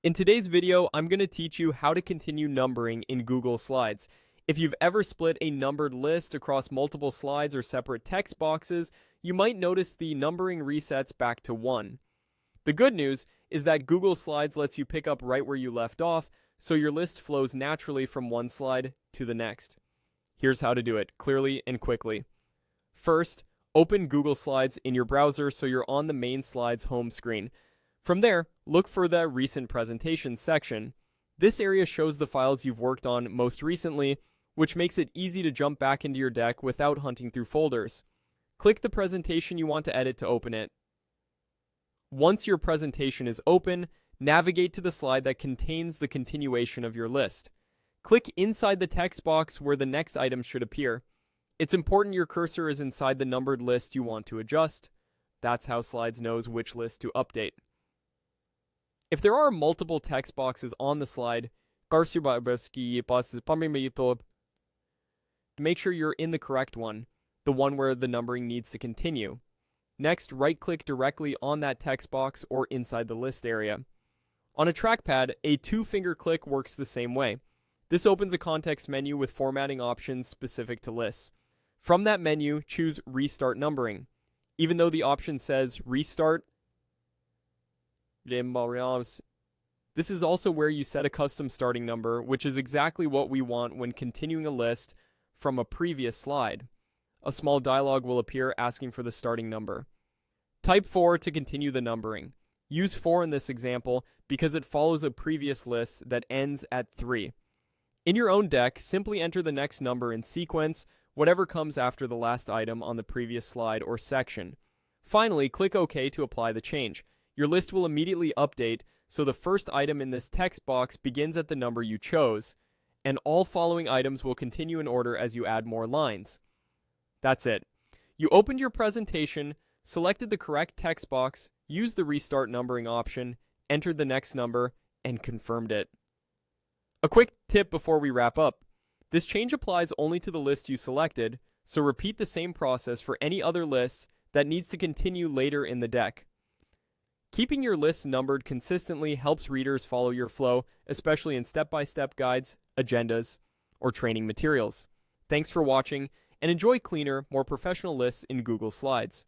In today's video, I'm going to teach you how to continue numbering in Google Slides. If you've ever split a numbered list across multiple slides or separate text boxes, you might notice the numbering resets back to 1. The good news is that Google Slides lets you pick up right where you left off, so your list flows naturally from one slide to the next. Here's how to do it clearly and quickly. First, open Google Slides in your browser so you're on the main slide's home screen. From there, look for the Recent Presentations section. This area shows the files you've worked on most recently, which makes it easy to jump back into your deck without hunting through folders. Click the presentation you want to edit to open it. Once your presentation is open, navigate to the slide that contains the continuation of your list. Click inside the text box where the next item should appear. It's important your cursor is inside the numbered list you want to adjust. That's how Slides knows which list to update. If there are multiple text boxes on the slide, make sure you're in the correct one, the one where the numbering needs to continue. Next, right-click directly on that text box or inside the list area. On a trackpad, a two-finger click works the same way. This opens a context menu with formatting options specific to lists. From that menu, choose Restart Numbering. Even though the option says Restart, this is also where you set a custom starting number, which is exactly what we want when continuing a list from a previous slide. A small dialog will appear asking for the starting number. Type 4 to continue the numbering. Use 4 in this example because it follows a previous list that ends at 3. In your own deck, simply enter the next number in sequence, whatever comes after the last item on the previous slide or section. Finally, click OK to apply the change. Your list will immediately update, so the first item in this text box begins at the number you chose, and all following items will continue in order as you add more lines. That's it. You opened your presentation, selected the correct text box, used the Restart Numbering option, entered the next number, and confirmed it. A quick tip before we wrap up. This change applies only to the list you selected, so repeat the same process for any other lists that needs to continue later in the deck. Keeping your lists numbered consistently helps readers follow your flow, especially in step-by-step guides, agendas, or training materials. Thanks for watching, and enjoy cleaner, more professional lists in Google Slides.